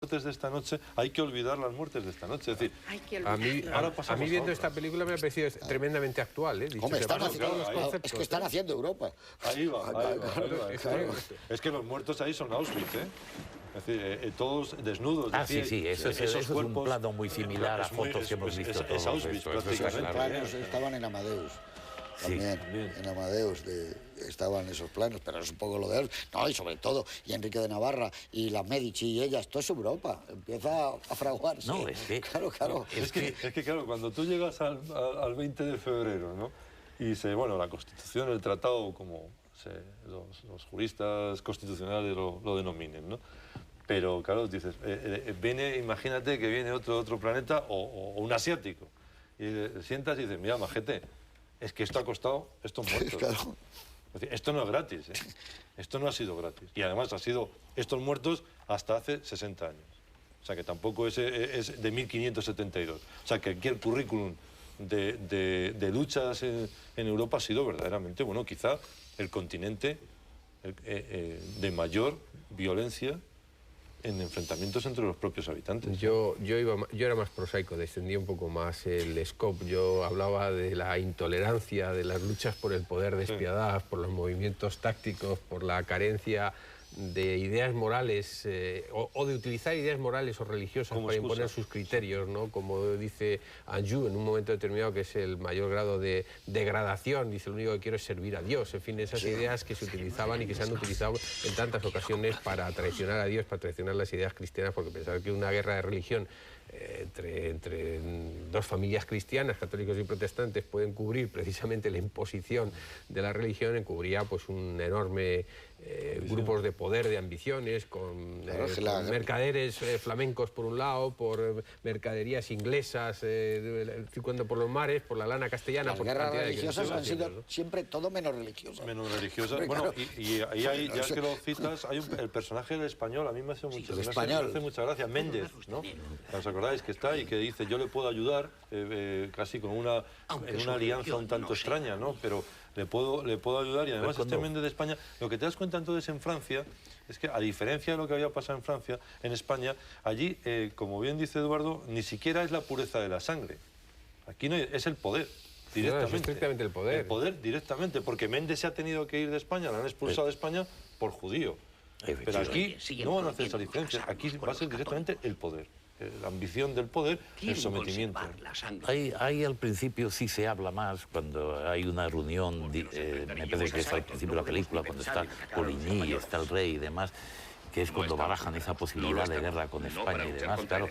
muertes de esta noche, hay que olvidar las muertes de esta noche. Es decir, a mí viendo esta película me ha parecido tremendamente actual. Hombre, es que están haciendo Europa. Ahí va. Es que los muertos ahí son Auschwitz, ¿eh? Es decir, todos desnudos. Sí, eso es un plano muy similar a fotos que hemos visto. Es Auschwitz, prácticamente. Planos estaban en Amadeus. También, en Amadeus estaban esos planos, pero es un poco lo de Auschwitz. No, y sobre todo, y Enrique de Navarra, y la Medici y ellas, todo es Europa. Empieza a fraguarse. No, es que... Claro. Es que, claro, cuando tú llegas al 20 de febrero, ¿no? Y la Constitución, el tratado, como los juristas constitucionales lo denominen, ¿no? Pero, claro, dices, imagínate que viene otro planeta o un asiático. Y sientas y dices, mira, majete, es que esto ha costado estos muertos. Claro. Es decir, esto no es gratis, ¿eh? Esto no ha sido gratis. Y además ha sido estos muertos hasta hace 60 años. O sea, que tampoco es de 1572. O sea, que aquí el currículum de luchas en Europa ha sido verdaderamente, quizá el continente de mayor violencia en enfrentamientos entre los propios habitantes. Yo era más prosaico, descendía un poco más el scope. Yo hablaba de la intolerancia, de las luchas por el poder despiadadas, por los movimientos tácticos, por la carencia de ideas morales o de utilizar ideas morales o religiosas para imponer sus criterios, ¿no? Como dice Anjou en un momento determinado, que es el mayor grado de degradación, dice, lo único que quiero es servir a Dios. En fin, esas ideas que se utilizaban y que se han utilizado en tantas ocasiones para traicionar a Dios, para traicionar las ideas cristianas, porque pensar que una guerra de religión entre dos familias cristianas, católicos y protestantes, pueden cubrir precisamente la imposición de la religión, encubría pues un enorme grupos de poder, de ambiciones, con mercaderes flamencos por un lado, por mercaderías inglesas circulando por los mares, por la lana castellana. Las guerras religiosas han sido siempre todo menos religiosas. Menos religiosas. Bueno, y ahí hay, ya que lo citas, hay el personaje del español, a mí me hace mucha gracia, Méndez, ¿no? ¿Os acordáis que está y que dice, yo le puedo ayudar, casi con una alianza un tanto extraña, ¿no? Pero le puedo ayudar, y además este Méndez de España, lo que te das cuenta entonces en Francia es que, a diferencia de lo que había pasado en Francia, en España, allí, como bien dice Eduardo, ni siquiera es la pureza de la sangre. Aquí no es el poder. Directamente. No, es estrictamente el poder. El poder directamente, porque Méndez se ha tenido que ir de España, lo han expulsado de España por judío. Pero aquí no van a hacer esa diferencia, aquí va a ser directamente el poder. La ambición del poder, el sometimiento. Ahí al principio sí se habla más, cuando hay una reunión, me parece que es al principio de la película, cuando está Coligny, está el rey y demás, que es cuando barajan esa posibilidad de guerra con España y demás. Claro,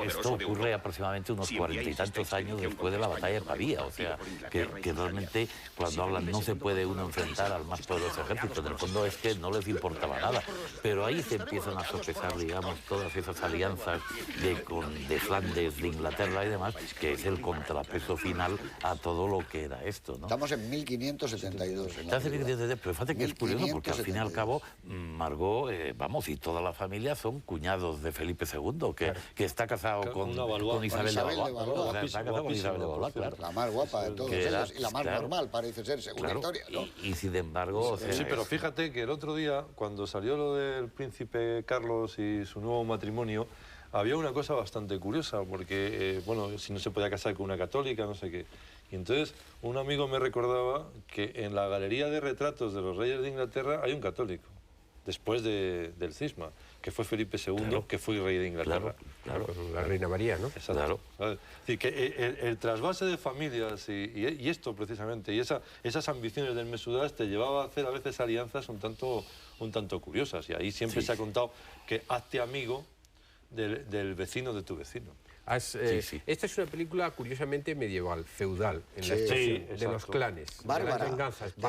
esto ocurre aproximadamente unos 40 y tantos años después de la batalla de Pavía, o sea, que realmente cuando hablan no se puede uno enfrentar al más poderoso ejército, en el fondo es que no les importaba nada, pero ahí se empiezan a sopesar, digamos, todas esas alianzas de Flandes, de Inglaterra y demás, que es el contrapeso final a todo lo que era esto, ¿no? Estamos en 1572. Pero fíjate que es curioso, porque al fin y al cabo, Margot, y toda la familia son cuñados de Felipe II, que está casado con Isabel de Valois. Está casado con Isabel de Valois, claro. La más guapa de todos ellos, y la más normal, parece ser, según la historia, ¿no? Y sin embargo... Sí, pero fíjate que el otro día, cuando salió lo del príncipe Carlos y su nuevo matrimonio, había una cosa bastante curiosa, porque, si no se podía casar con una católica, no sé qué. Y entonces un amigo me recordaba que en la galería de retratos de los reyes de Inglaterra hay un católico, después del cisma, que fue Felipe II, que fue rey de Inglaterra. Claro, la reina María, ¿no? Exacto. Claro. Es decir, que el trasvase de familias y esto precisamente, y esas ambiciones del Mesudás te llevaba a hacer a veces alianzas un tanto curiosas, y ahí siempre se ha contado que hazte amigo del vecino de tu vecino. Esta es una película curiosamente medieval, feudal, en la de los clanes, bárbara, de las venganzas, de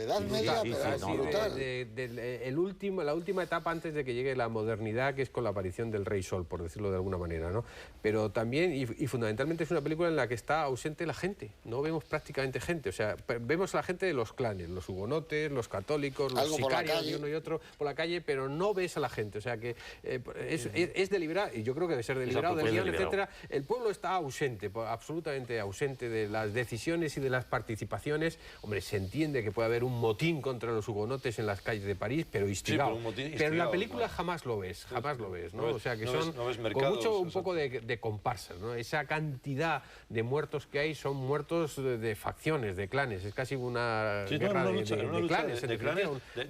edad media, pero brutal. La última etapa antes de que llegue la modernidad, que es con la aparición del Rey Sol, por decirlo de alguna manera, ¿no? Pero también, y fundamentalmente, es una película en la que está ausente la gente, no vemos prácticamente gente, o sea, vemos a la gente de los clanes, los hugonotes, los católicos, los sicarios de uno y otro por la calle, pero no ves a la gente, o sea que es deliberado, y yo creo que debe ser deliberado del guión, etcétera, el pueblo está ausente, absolutamente ausente de las decisiones y de las participaciones. Hombre, se entiende que puede haber un motín contra los hugonotes en las calles de París, pero instigado. Pero en la película jamás lo ves, ¿no? O sea, que son con mucho un poco de comparsas, ¿no? Esa cantidad de muertos que hay son muertos de facciones, de clanes. Es casi una guerra de clanes. De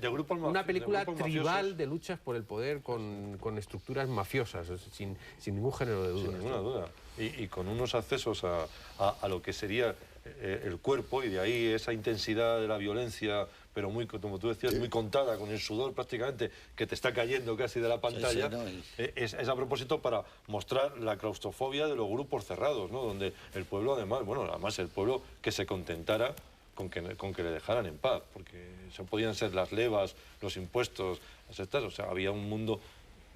grupos mafiosos. Una película tribal de luchas por el poder con estructuras mafiosas, sin ningún género de duda. Sin ninguna duda. Y con unos accesos a lo que sería el cuerpo, y de ahí esa intensidad de la violencia, pero muy, como tú decías, muy contada, con el sudor prácticamente que te está cayendo casi de la pantalla. Es a propósito para mostrar la claustrofobia de los grupos cerrados, ¿no? Donde el pueblo, además el pueblo que se contentara con que le dejaran en paz, porque eso podían ser las levas, los impuestos, o sea, había un mundo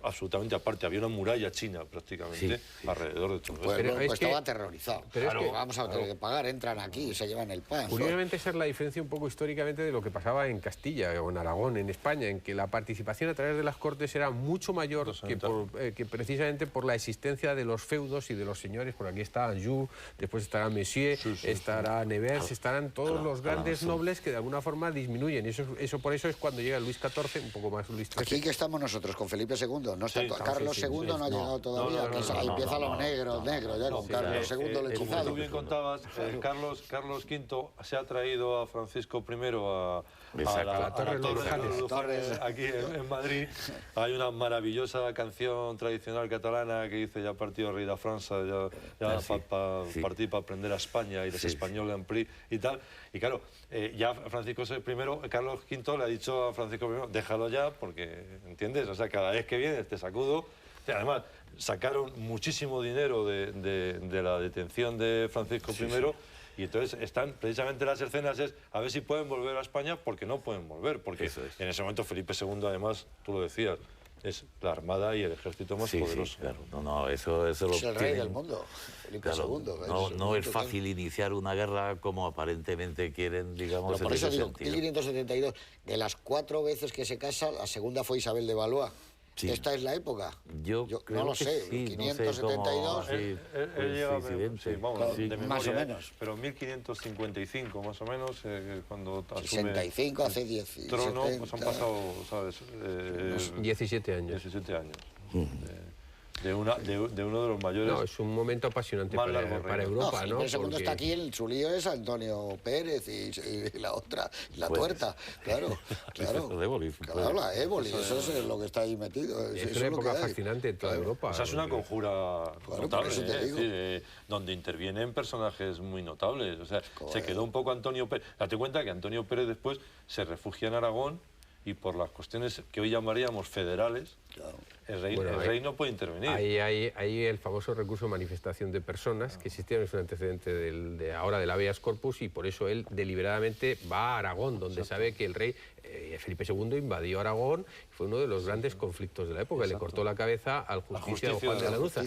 absolutamente aparte, había una muralla china prácticamente alrededor de todo eso. Pero estaba aterrorizado. Pero claro, vamos a tener que pagar, entran aquí y se llevan el pan. Curiosamente esa es la diferencia un poco históricamente de lo que pasaba en Castilla o en Aragón, en España, en que la participación a través de las Cortes era mucho mayor que precisamente por la existencia de los feudos y de los señores. Por aquí está Anjou, después estará Messier, estará Nevers, estarán todos los grandes nobles que de alguna forma disminuyen. Eso por eso es cuando llega Luis XIV, un poco más Luis XIII. Aquí que estamos nosotros con Felipe II. No está Carlos II no ha llegado todavía, ahí empieza lo negro ya con Carlos II el hechizado. Como tú bien contabas, Carlos V se ha traído a Francisco I a la Torre aquí en Madrid. Hay una maravillosa canción tradicional catalana que dice: ya partido rey de Francia, ya partí para aprender a España y les español en PRI y tal. Y claro, ya Francisco I, Carlos V le ha dicho a Francisco I, déjalo ya, porque, ¿entiendes? O sea, cada vez que vienes te sacudo. Además, sacaron muchísimo dinero de la detención de Francisco I, y entonces están precisamente las escenas a ver si pueden volver a España, porque no pueden volver, porque en ese momento Felipe II, además, tú lo decías, es la armada y el ejército más poderoso. Sí, claro. Eso es el rey del mundo, Felipe II. No es fácil iniciar una guerra como aparentemente quieren, digamos. Pero por eso digo, 1572, de las 4 veces que se casa, la segunda fue Isabel de Valois. Sí. ¿Esta es la época? Yo creo no lo sé, sí, 572... No sé cómo, más o menos. Pero 1555, más o menos, cuando asume 65, hace 10 trono, pues han pasado, ¿sabes? 17 años. 17 años. De uno de los mayores... No, es un momento apasionante para Europa, ¿no? El segundo está aquí, su lío es Antonio Pérez y la otra, la tuerta, claro. Claro, la Éboli, eso es lo que está ahí metido. Es una época fascinante en toda Europa. O sea, es una conjura notable, donde intervienen personajes muy notables. O sea, se quedó un poco Antonio Pérez. Date cuenta que Antonio Pérez después se refugia en Aragón, y por las cuestiones que hoy llamaríamos federales, el rey no puede intervenir. Hay el famoso recurso de manifestación de personas, que existía, es un antecedente de ahora del habeas corpus, y por eso él deliberadamente va a Aragón, donde sabe que el rey Felipe II invadió Aragón, fue uno de los grandes conflictos de la época. Le cortó la cabeza al justicia de Juan de la Nuza,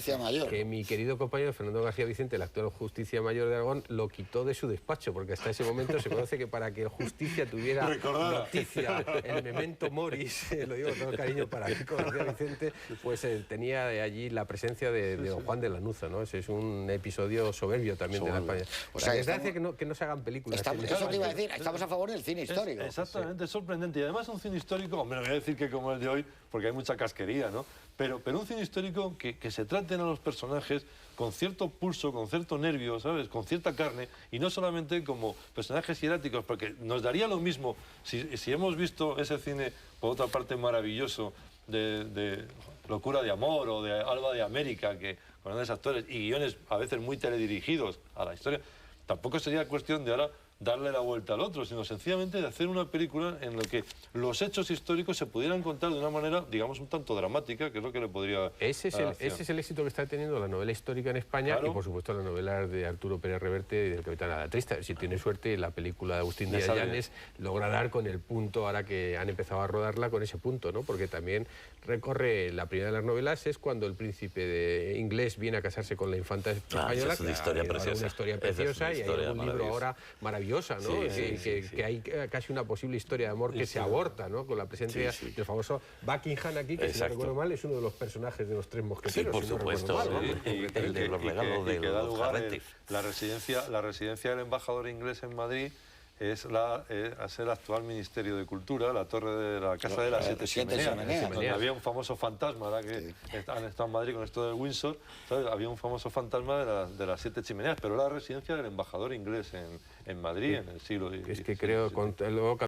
que mi querido compañero Fernando García Vicente, el actual justicia mayor de Aragón, lo quitó de su despacho, porque hasta ese momento se conoce que para que el justicia tuviera noticia, el memento moris, lo digo con todo cariño para Kiko García Vicente, pues tenía allí la presencia de don Juan de la Nuza, ¿no? Ese es un episodio soberbio también de la España. O sea, desgracia que no se hagan películas. Eso te iba a decir, estamos a favor del cine histórico. Exactamente, es sorprendente. Y además un cine histórico, me lo voy a decir que como el de hoy, porque hay mucha casquería, ¿no? Pero un cine histórico que se traten a los personajes con cierto pulso, con cierto nervio, ¿sabes? Con cierta carne, y no solamente como personajes hieráticos, porque nos daría lo mismo si hemos visto ese cine, por otra parte, maravilloso, de Locura de Amor o de Alba de América, que con grandes actores y guiones a veces muy teledirigidos a la historia. Tampoco sería cuestión de ahora darle la vuelta al otro, sino sencillamente de hacer una película en la que los hechos históricos se pudieran contar de una manera, digamos, un tanto dramática, que es lo que le podría... Ese es el éxito que está teniendo la novela histórica en España, y por supuesto la novela de Arturo Pérez Reverte y del Capitán Alatrista. Si tiene suerte, la película de Agustín Díaz Llanes logra dar con el punto, ahora que han empezado a rodarla, con ese punto, ¿no? Porque también recorre, la primera de las novelas es cuando el príncipe inglés viene a casarse con la infanta española, es una historia preciosa. Una historia preciosa, y hay un libro ahora maravilloso maravillosa, ¿no? Que hay casi una posible historia de amor que se aborta, ¿no? Con la presencia del famoso Buckingham aquí, que si no recuerdo mal es uno de los personajes de los Tres Mosqueteros. Sí, por supuesto, el de los regalos de los jarretes. La residencia del embajador inglés en Madrid es el actual Ministerio de Cultura, la torre de la Casa de las Siete Chimeneas, donde había un famoso fantasma, ahora que han estado en Madrid con esto del Windsor, ¿sabes? Había un famoso fantasma de las Siete Chimeneas, pero la residencia del embajador inglés en Madrid en el siglo XVI. Es que creo, luego